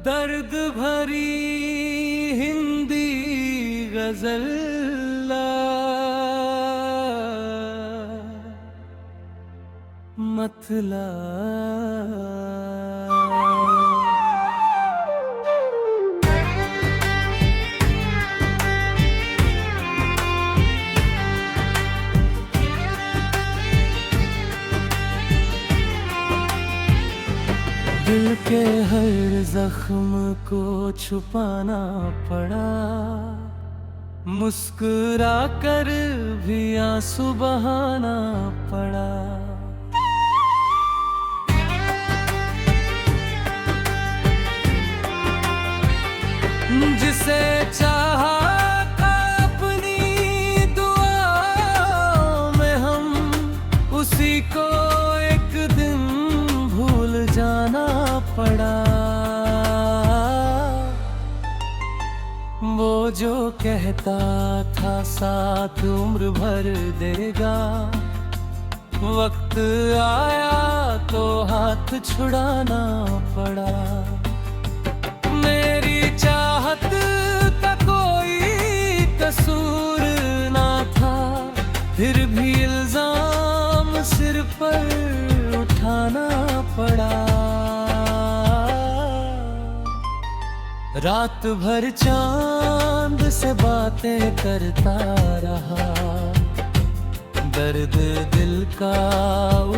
दर्द भरी हिंदी गजल मतला। दिल के हर जख्म को छुपाना पड़ा, मुस्कुरा कर भी आंसू बहाना पड़ा। जिसे चाहा था अपनी दुआओं में हम, उसी को एक दिन भूल जाना पड़ा। वो जो कहता था साथ उम्र भर देगा, वक्त आया तो हाथ छुड़ाना पड़ा। मेरी चाहत का कोई कसूर ना था, फिर भी इल्जाम सिर पर उठाना पड़ा। रात भर चांद से बातें करता रहा, दर्द दिल का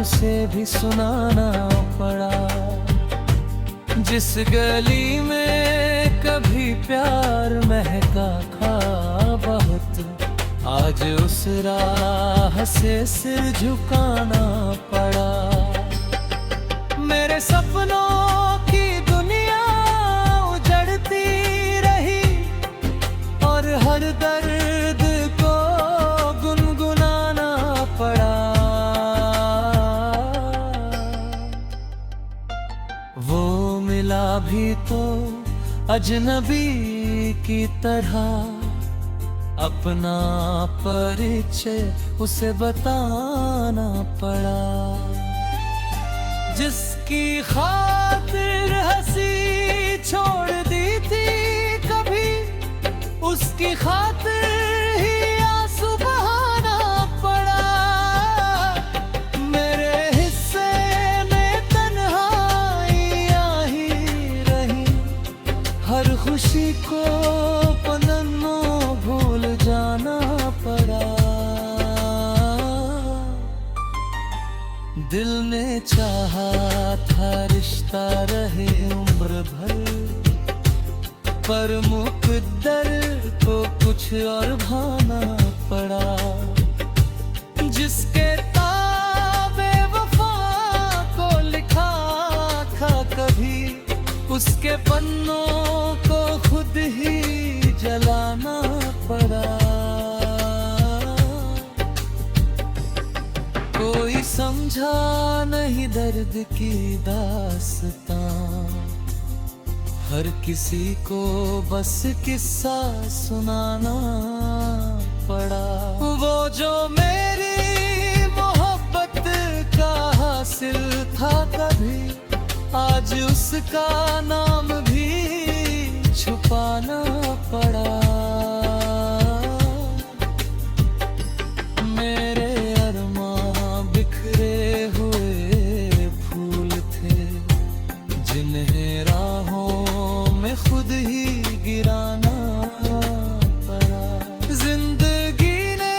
उसे भी सुनाना पड़ा। जिस गली में कभी प्यार महका था बहुत, आज उस राह से सिर झुकाना पड़ा। मेरे सपनों की दुनिया उजड़ती रही, और हर दर्द को गुनगुनाना पड़ा। वो मिला भी तो अजनबी की तरह, अपना परिचय उसे बताना पड़ा। जिसकी खातिर हंसी छोड़ दी थी कभी, उसकी खातिर ही आंसू बहाना पड़ा। मेरे हिस्से में तन्हाइयां ही रही, हर खुशी को पन्नों भूल जाना पड़ा। दिल ने चाहा था रिश्ता रहे उम्र भर, पर मुकद्दर को कुछ और भाना पड़ा। जिसके ताबे वफा को लिखा था कभी, उसके पन्नों को खुद ही जलाना पड़ा। कोई समझा नहीं दर्द की दास्तां, हर किसी को बस किस्सा सुनाना पड़ा। वो जो मेरी मोहब्बत का हासिल था कभी, आज उसका नाम भी छुपाना पड़ा। मेरे अरमां बिखरे हुए फूल थे, जिन्हें राहों में खुद ही गिराना पड़ा। जिंदगी ने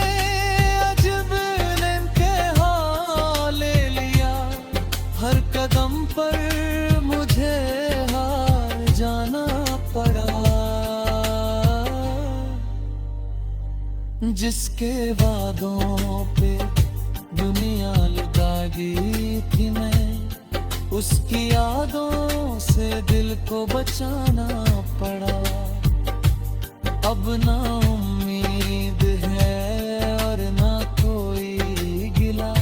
अजब इम्तिहान ले लिया, हर कदम पर मुझे हार जाना पड़ा। जिसके वादों पे दुनिया लुटा गई थी मैं, उसकी यादों से दिल को बचाना पड़ा। अब ना उम्मीद है और ना कोई गिला,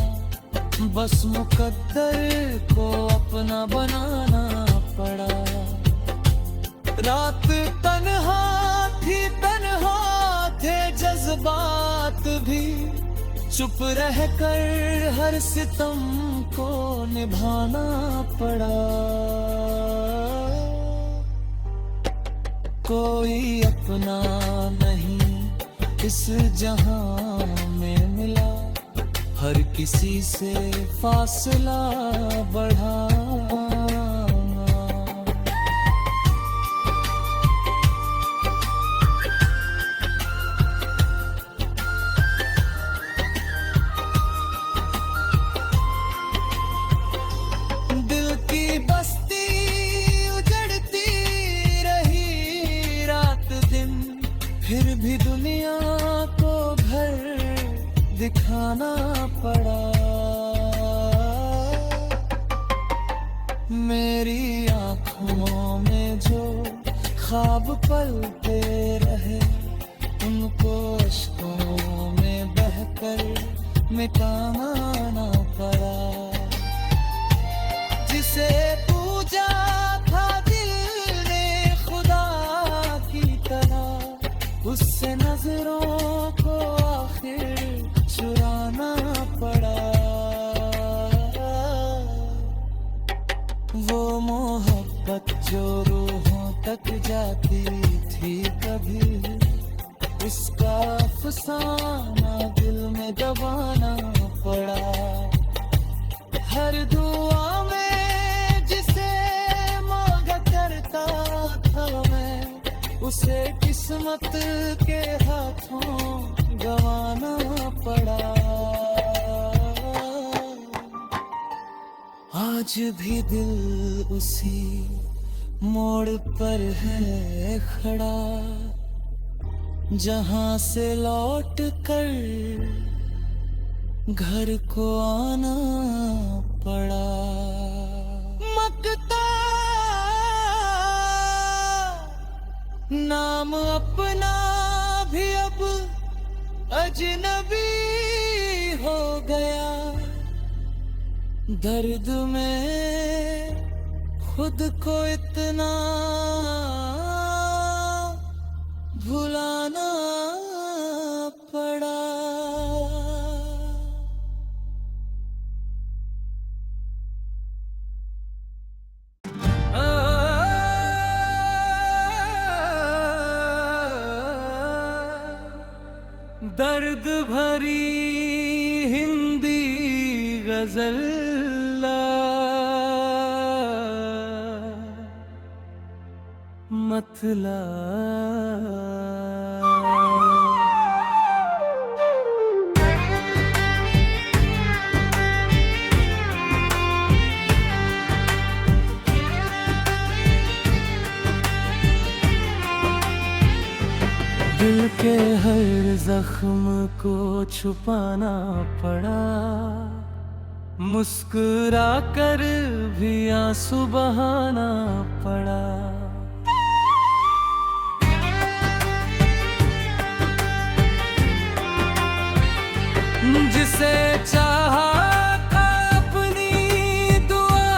बस मुकद्दर को अपना बनाना पड़ा। रात तन्हा थी, तन्हा थे जज्बात भी, चुप रहकर हर सितम को निभाना पड़ा। कोई अपना नहीं इस जहां में मिला, हर किसी से फासला बढ़ा। दिल की बस्ती उजड़ती रही रात दिन, फिर भी दुनिया को घर दिखाना पड़ा। मेरी आँखों में जो ख्वाब पलते रहे, उनको अश्कों में बहकर मिटाना ना पड़ा। जिसे पूजा था दिल ने खुदा की तरह, उससे नजरों को आखिर चुराना पड़ा। वो मोहब्बत जो रूहों तक जाती थी कभी, उसका अफसाना दिल में दबाना पड़ा। हर दुआ में जिसे मांगा करता था मैं, उसे किस्मत के हाथों गंवाना पड़ा। आज भी दिल उसी मोड़ पर है खड़ा, जहां से लौट कर घर को आना पड़ा। मकता नाम अपना भी अब अजनबी हो गया, दर्द में खुद को इतना भुलाना पड़ा। दर्द भरी हिंदी गजल मतला। दिल के हर जख्म को छुपाना पड़ा, मुस्कुरा कर भी आंसू बहाना पड़ा। जिसे चाहा था अपनी दुआ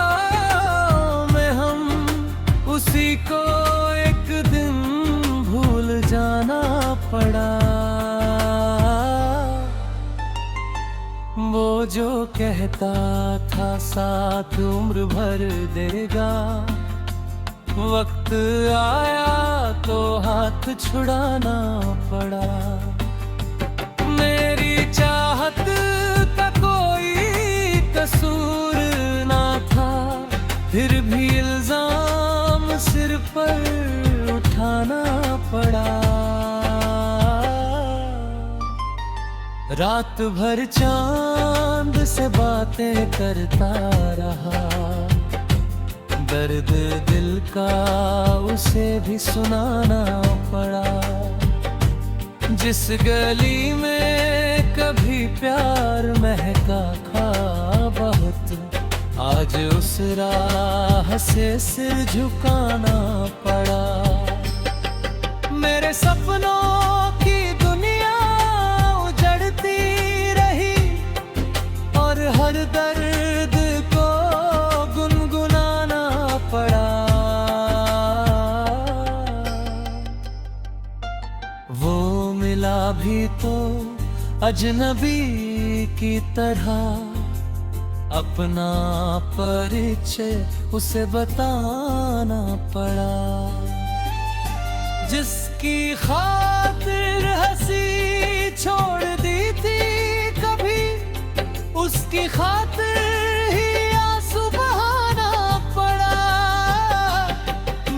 में हम, उसी को एक दिन भूल जाना पड़ा। वो जो कहता था साथ उम्र भर देगा, वक्त आया तो हाथ छुड़ाना पड़ा। मेरी चाहत का कोई कसूर ना था, फिर भी इल्जाम सिर पर उठाना पड़ा। रात भर चांद से बातें करता रहा, दर्द दिल का उसे भी सुनाना पड़ा। जिस गली में कभी प्यार महका था बहुत, आज उस राह से सिर झुकाना पड़ा। मेरे सपनों की दुनिया उजड़ती रही, और हर दर्द को गुनगुनाना पड़ा। वो मिला भी तो अजनबी की तरह, अपना परिचय उसे बताना पड़ा। जिसकी खातिर हंसी छोड़ दी थी कभी, उसकी खातिर ही आंसू बहाना पड़ा।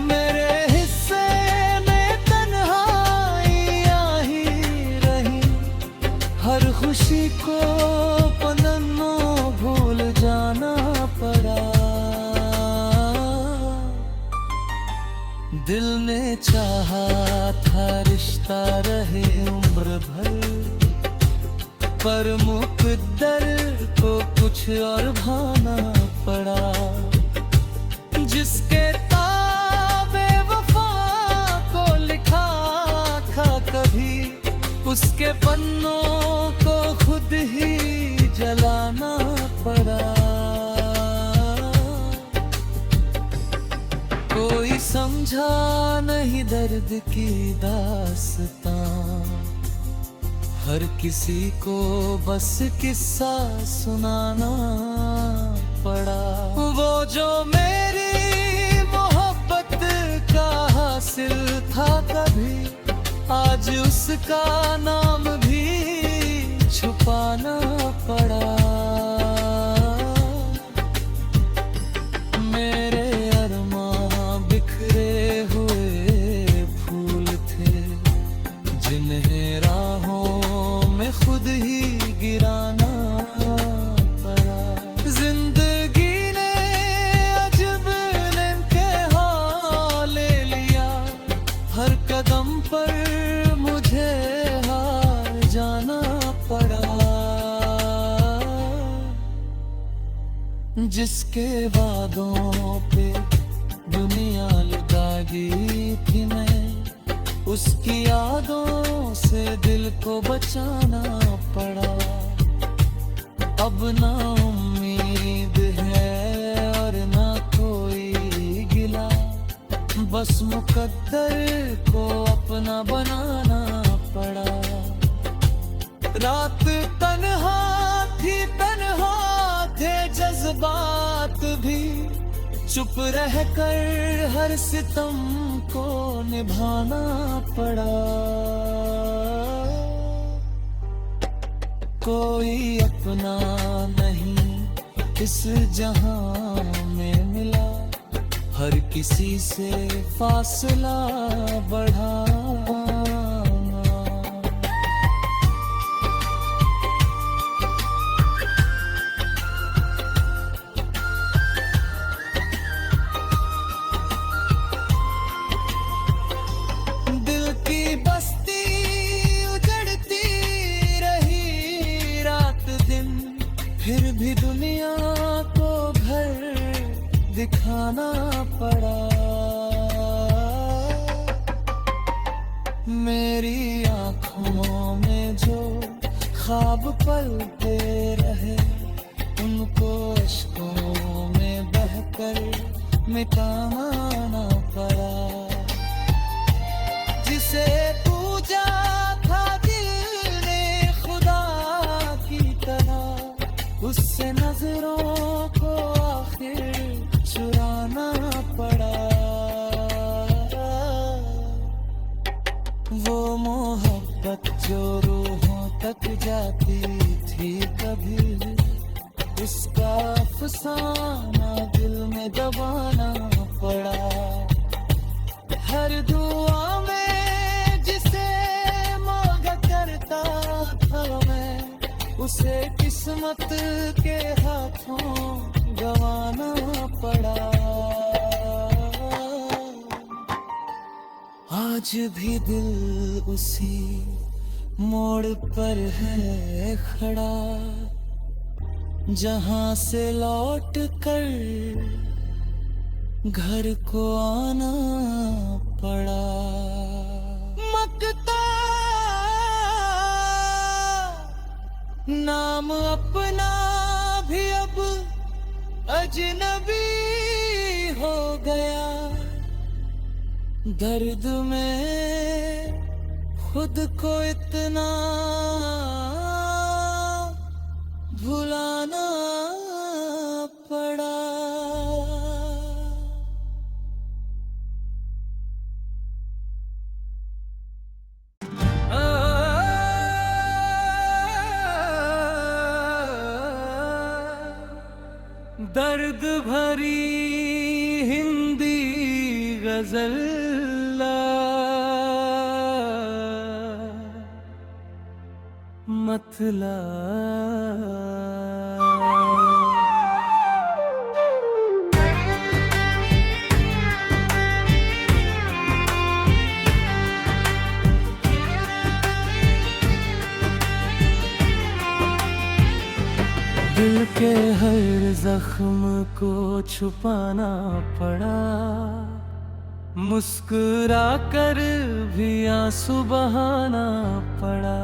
मेरे हिस्से में तन्हाइयां ही रही, हर खुशी को पन्नों भूल जाना पड़ा। दिल ने चाहा था रिश्ता रहे उम्र भर, पर मुकद्दर को कुछ और भाना पड़ा। जिसके ताबे वफा को लिखा था कभी, उसके पन्नों को खुद ही जलाना पड़ा। कोई समझा नहीं दर्द की दास्तां, हर किसी को बस किस्सा सुनाना पड़ा। वो जो मेरी मोहब्बत का हासिल था कभी, आज उसका नाम भी छुपाना पड़ा। जिन्हें राहों में खुद ही गिराना पड़ा। जिंदगी ने अजब इम्तिहान ले लिया, हर कदम पर मुझे हार जाना पड़ा। जिसके वादों पे दुनिया लुटा गई थी मैं, उसकी यादों से दिल को बचाना पड़ा। अब ना उम्मीद है और ना कोई गिला, बस मुकद्दर को अपना बनाना पड़ा। रात तन्हा थी, तन्हा थे जज्बात भी, चुप रह कर हर सितम को निभाना पड़ा। कोई अपना नहीं इस जहां में मिला, हर किसी से फासला बढ़ा। फिर भी दुनिया को घर दिखाना पड़ा। मेरी आँखों में जो ख्वाब पलते रहे, उनको अश्कों में बहकर मिटाना पड़ा। जिसे पूजा था दिल ने खुदा की तरह, उससे नजरों को आखिर चुराना पड़ा। वो मोहब्बत जो रूहों तक जाती थी कभी, उसका अफसाना दिल में दबाना पड़ा। हर दुआ में जिसे मांगा करता था मैं, उसे किस्मत के हाथों गंवाना पड़ा। आज भी दिल उसी मोड़ पर है खड़ा, जहां से लौट कर घर को आना पड़ा। मकता नाम अपना भी अब अजनबी हो गया। दर्द में खुद को इतना भुलाना पड़ा। दर्द भरी हिंदी गजल मतला। दिल के हर जख्म को छुपाना पड़ा, मुस्कुरा कर भी आंसू बहाना पड़ा।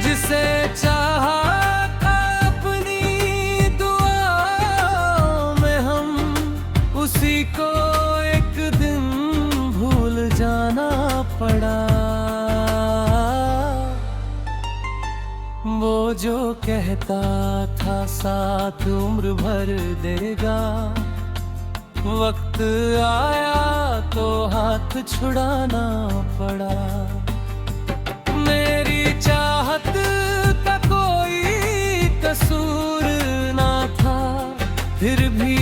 जिसे चाहा अपनी दुआओं में हम, उसी को एक दिन भूल जाना पड़ा। वो जो कहता था साथ उम्र भर देगा, वक्त आया तो हाथ छुड़ाना पड़ा। मेरी चाहत का कोई कसूर ना था, फिर भी